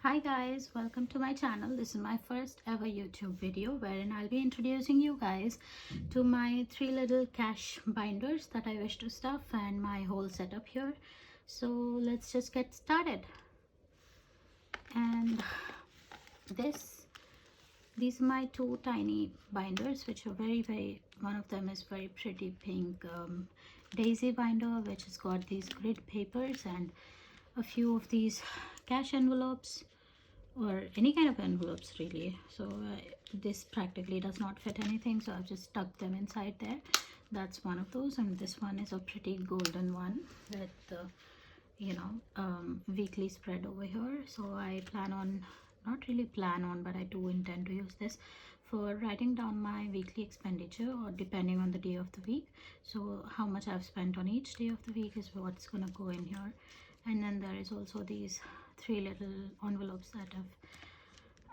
Hi guys, welcome to my channel. This is my first ever YouTube video wherein I'll be introducing you guys to my three little cash binders that I wish to stuff and my whole setup here. So let's just get started. And these are my two tiny binders, which are very, one of them is very pretty pink daisy binder, which has got these grid papers and a few of these cash envelopes or any kind of envelopes really. So this practically does not fit anything, so I've just stuck them inside there. That's one of those, and this one is a pretty golden one with the weekly spread over here. So I plan on, not really plan on, but I do intend to use this for writing down my weekly expenditure, or depending on the day of the week. So how much I've spent on each day of the week is what's gonna go in here. And then there is also these three little envelopes that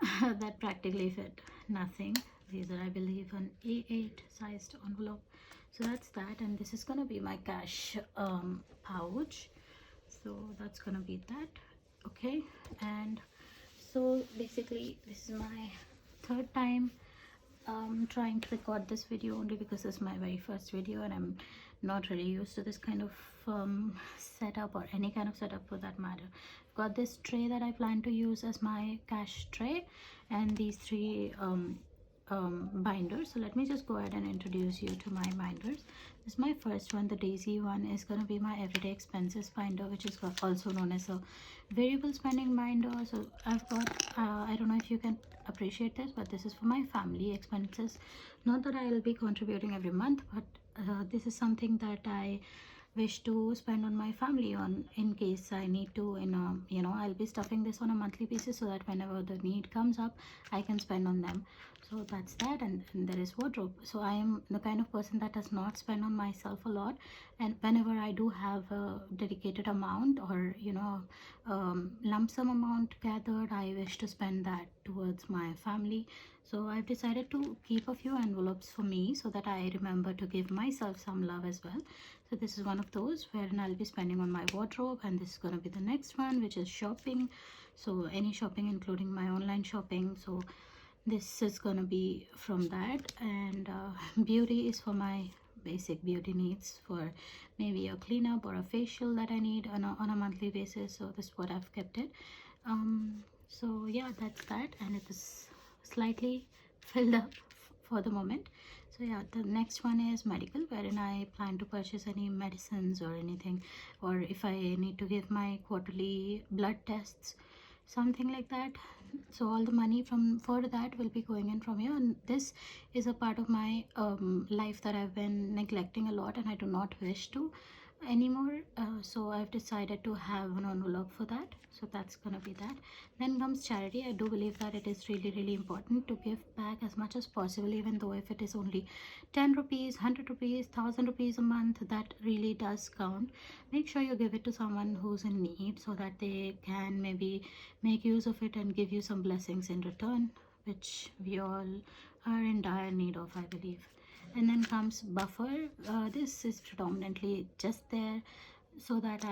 have that practically fit nothing. These are, I believe, an A8 sized envelope. So that's that, and this is gonna be my cash pouch. So that's gonna be that. Okay, and so basically this is my third time trying to record this video, only because this is my very first video and I'm not really used to this kind of setup, or any kind of setup for that matter. I've got this tray that I plan to use as my cash tray, and these three binders. So let me just go ahead and introduce you to my binders. This is my first one. The daisy one is going to be my everyday expenses binder, which is also known as a variable spending binder. So I've got I don't know if you can appreciate this, but this is for my family expenses. Not that I will be contributing every month, but this is something that I wish to spend on my family on, in case I need to, I'll be stuffing this on a monthly basis, so that whenever the need comes up I can spend on them. So that's that. And there is wardrobe. So I am the kind of person that does not spend on myself a lot, and whenever I do have a dedicated amount, or lump sum amount gathered, I wish to spend that towards my family. So I've decided to keep a few envelopes for me, so that I remember to give myself some love as well. So this is one of those wherein I'll be spending on my wardrobe, and this is going to be the next one, which is shopping. So any shopping, including my online shopping. So this is going to be from that. And beauty is for my basic beauty needs, for maybe a cleanup or a facial that I need on a monthly basis. So this is what I've kept it. So yeah, that's that, and it is slightly filled up for the moment. So yeah, the next one is medical, wherein I plan to purchase any medicines or anything, or if I need to give my quarterly blood tests, something like that. So all the money for that will be going in from here, and this is a part of my life that I've been neglecting a lot, and I do not wish to anymore. So I've decided to have an envelope for that. So that's gonna be that. Then comes charity. I do believe that it is really important to give back as much as possible, even though if it is only 10 rupees, 100 rupees, 1000 rupees a month, that really does count. Make sure you give it to someone who's in need, so that they can maybe make use of it and give you some blessings in return, which we all are in dire need of, I believe. And then comes buffer. This is predominantly just there so that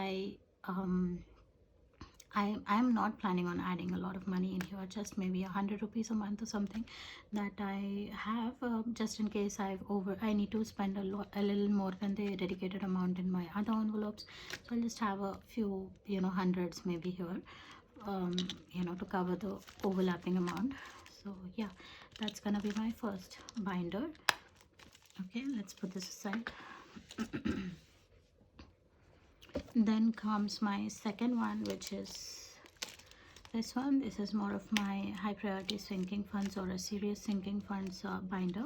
I'm not planning on adding a lot of money in here, just maybe 100 rupees a month or something that I have, just in case I need to spend a little more than the dedicated amount in my other envelopes. So I'll just have a few hundreds maybe here, to cover the overlapping amount. So yeah, that's gonna be my first binder. Okay, let's put this aside. Then comes my second one, which is this one. This is more of my high priority sinking funds, or a serious sinking funds binder.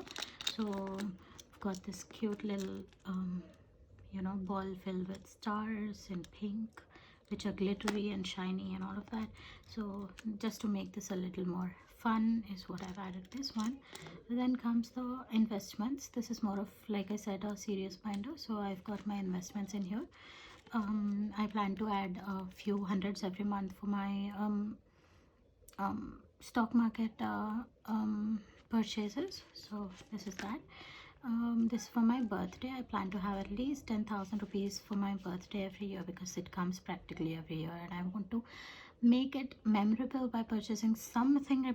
So I've got this cute little ball filled with stars in pink, which are glittery and shiny and all of that. So just to make this a little more fun is what I've added this one. Then comes the investments. This is more of, like I said, a serious binder. So I've got my investments in here. I plan to add a few hundreds every month for my stock market purchases. So this is that. This for my birthday. I plan to have at least 10,000 rupees for my birthday every year, because it comes practically every year, and I want to make it memorable by purchasing something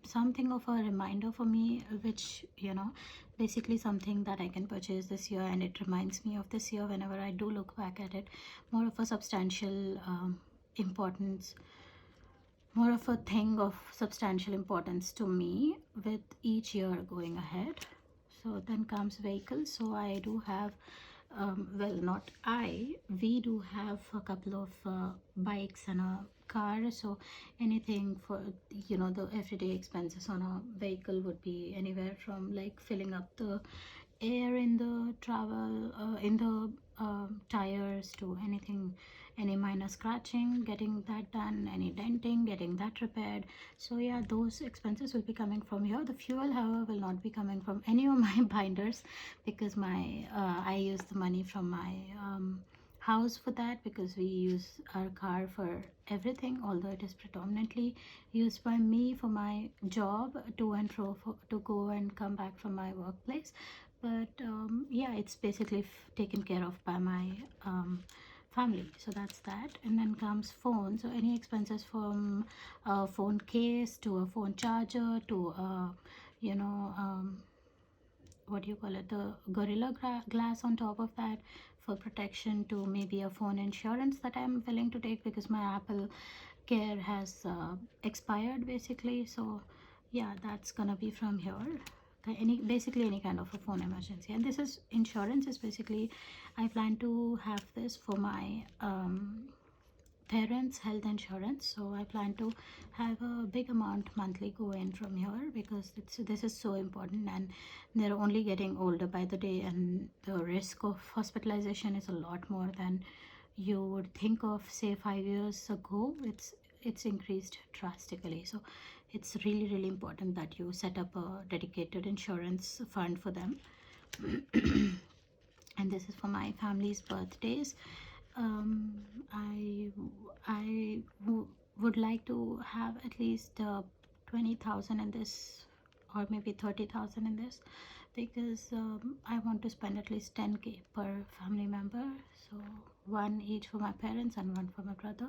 something of a reminder for me, which, you know, basically something that I can purchase this year and it reminds me of this year whenever I do look back at it. More of a substantial importance, more of a thing of substantial importance to me with each year going ahead. So then comes vehicles. So I do have well, not I, we do have a couple of bikes and a car. So anything for, you know, the everyday expenses on a vehicle would be anywhere from like filling up the air in the travel in the tires, to anything, any minor scratching, getting that done, any denting, getting that repaired. So yeah, those expenses will be coming from here. The fuel, however, will not be coming from any of my binders, because my I use the money from my house for that, because we use our car for everything, although it is predominantly used by me for my job, to and fro, to go and come back from my workplace. But yeah, it's basically taken care of by my family. So that's that. And then comes phone. So any expenses from a phone case to a phone charger to a, you know, what do you call it, the gorilla glass on top of that for protection, to maybe a phone insurance that I'm willing to take because my Apple Care has expired basically. So yeah, that's gonna be from here. Okay, basically any kind of a phone emergency. And this is insurance is basically, I plan to have this for my parents' health insurance. So I plan to have a big amount monthly go in from here, because this is so important, and they're only getting older by the day, and the risk of hospitalization is a lot more than you would think of, say 5 years ago. It's increased drastically. So it's really, really important that you set up a dedicated insurance fund for them. And this is for my family's birthdays. um, would like to have at least 20,000 in this, or maybe 30,000 in this, because I want to spend at least 10K per family member. So one each for my parents and one for my brother.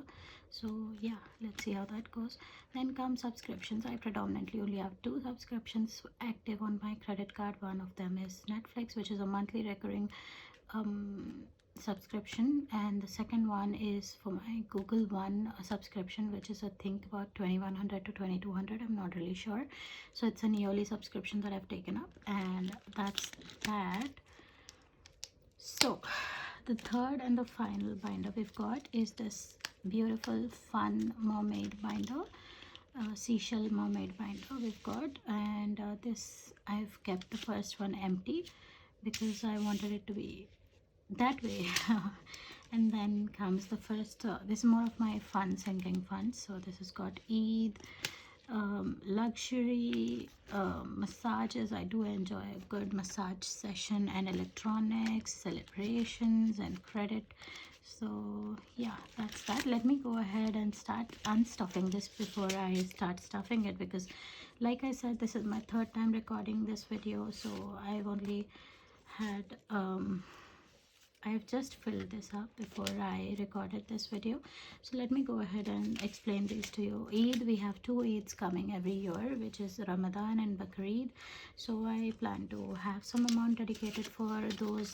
So yeah, let's see how that goes. Then come subscriptions. I predominantly only have 2 subscriptions active on my credit card. One of them is Netflix, which is a monthly recurring subscription, and the second one is for my Google One subscription, which is I think about 2100 to 2200, I'm not really sure. So it's an yearly subscription that I've taken up, and that's that. So the third and the final binder we've got is this beautiful fun mermaid binder, seashell mermaid binder we've got. And this, I've kept the first one empty because I wanted it to be that way. And then comes the first this is more of my fun sinking fun. So this has got Eid, luxury, massages. I do enjoy a good massage session, and electronics, celebrations, and credit. So yeah, that's that. Let me go ahead and start unstuffing this before I start stuffing it, because like I said, this is my third time recording this video. So I've only had I've just filled this up before I recorded this video. So let me go ahead and explain these to you. Eid, we have 2 Eids coming every year, which is Ramadan and Bakrid. So I plan to have some amount dedicated for those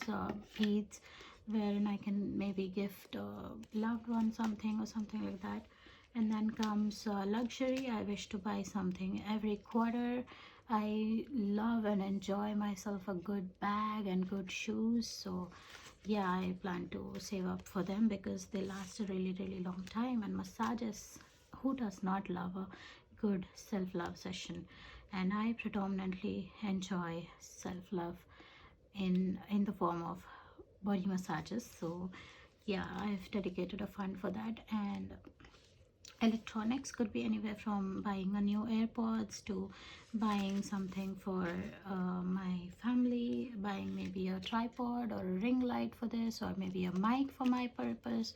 Eids, wherein I can maybe gift a loved one something or something like that. And then comes luxury. I wish to buy something every quarter. I love and enjoy myself a good bag and good shoes. So yeah, I plan to save up for them because they last a really, really long time. And massages, who does not love a good self-love session? And I predominantly enjoy self-love in the form of body massages. So yeah, I've dedicated a fund for that. And electronics could be anywhere from buying a new AirPods to buying something for my family, buying maybe a tripod or a ring light for this, or maybe a mic for my purpose.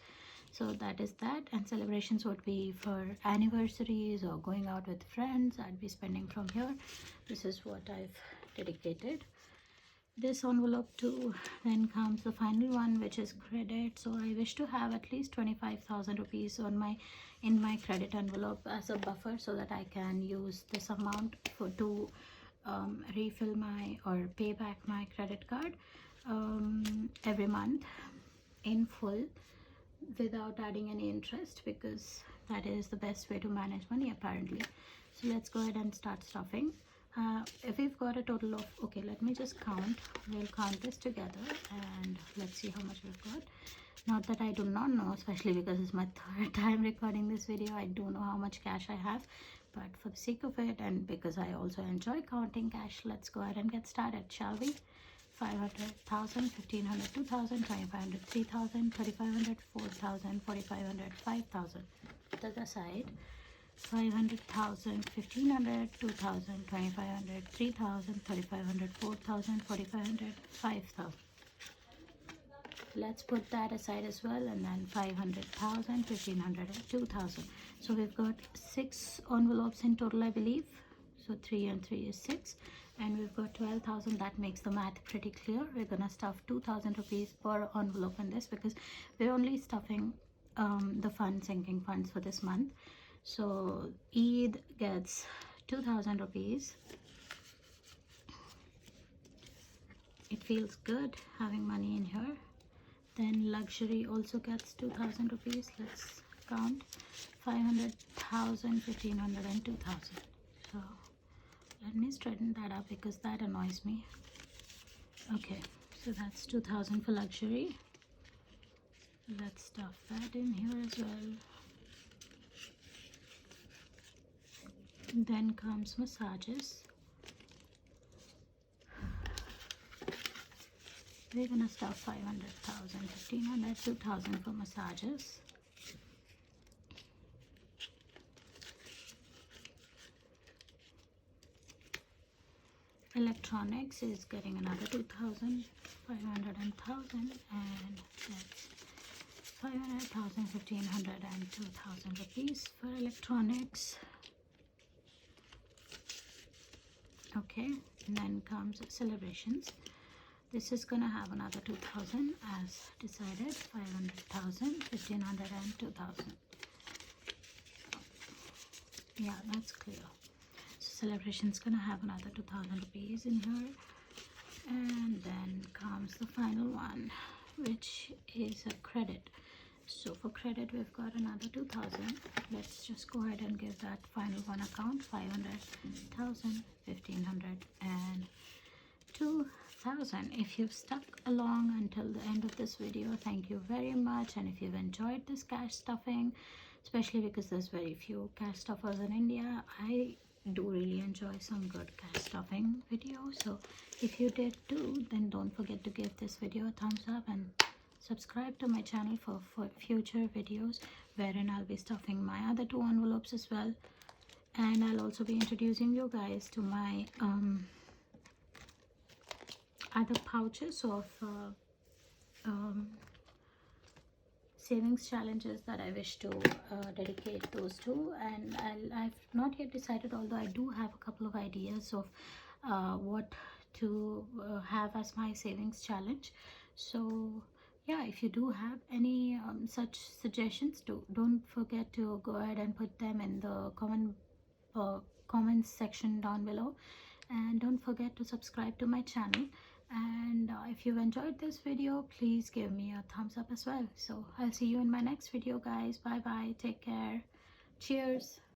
So that is that. And celebrations would be for anniversaries or going out with friends. I'd be spending from here. This is what I've dedicated. this envelope too. Then comes the final one, which is credit. So I wish to have at least 25,000 rupees on my in my credit envelope as a buffer, so that I can use this amount for to refill my or pay back my credit card every month in full without adding any interest, because that is the best way to manage money apparently. So let's go ahead and start stuffing. If we've got a total of, okay, let me just count. We'll count this together and let's see how much we've got. Not that I do not know, especially because it's my third time recording this video, I do know how much cash I have, but for the sake of it and because I also enjoy counting cash, let's go ahead and get started, shall we? 500,000, 1,500, 2,000, 2,500, 3,000, 3,500, 4,000, 4,500, 5,000. To the side. 500,000, 1,500, 2,000, 2,500, 3,000, 3,500, 4,000, 4,500, 5,000. Let's put that aside as well, and then 500,000, 1,500, and 2,000. So we've got 6 envelopes in total, I believe. So 3 and 3 is 6, and we've got 12,000. That makes the math pretty clear. We're gonna stuff 2,000 rupees per envelope in this, because we're only stuffing the sinking funds for this month. So Eid gets 2,000 rupees. It feels good having money in here. Then luxury also gets 2,000 rupees. Let's count. 500,000, 1,500, and 2,000. So let me straighten that up because that annoys me. Okay, so that's 2,000 for luxury. Let's stuff that in here as well. Then comes massages. We're gonna stuff 500,000, 1,500, 2,000 for massages. Electronics is getting another 2,000, 500 and 1,000, and that's 500,000, 1,500 and 2,000 rupees for electronics. Okay, and then comes celebrations. This is gonna have another 2,000 as decided. 500,000, 1,500 and 2,000. Yeah, that's clear. So celebration's gonna have another 2,000 rupees in here, and then comes the final one, which is a credit. So for credit, we've got another 2,000. Let's just go ahead and give that final one account. 500,000, 1,500, and 2,000. If you've stuck along until the end of this video, thank you very much. And if you've enjoyed this cash stuffing, especially because there's very few cash stuffers in India, I do really enjoy some good cash stuffing videos. So if you did too, then don't forget to give this video a thumbs up and subscribe to my channel for future videos wherein I'll be stuffing my other 2 envelopes as well, and I'll also be introducing you guys to my other pouches of savings challenges that I wish to dedicate those to. And I've not yet decided, although I do have a couple of ideas of what to have as my savings challenge. So yeah, if you do have any such suggestions, don't forget to go ahead and put them in the comments section down below, and don't forget to subscribe to my channel. And if you've enjoyed this video, please give me a thumbs up as well. So I'll see you in my next video, guys. Bye bye, take care, cheers.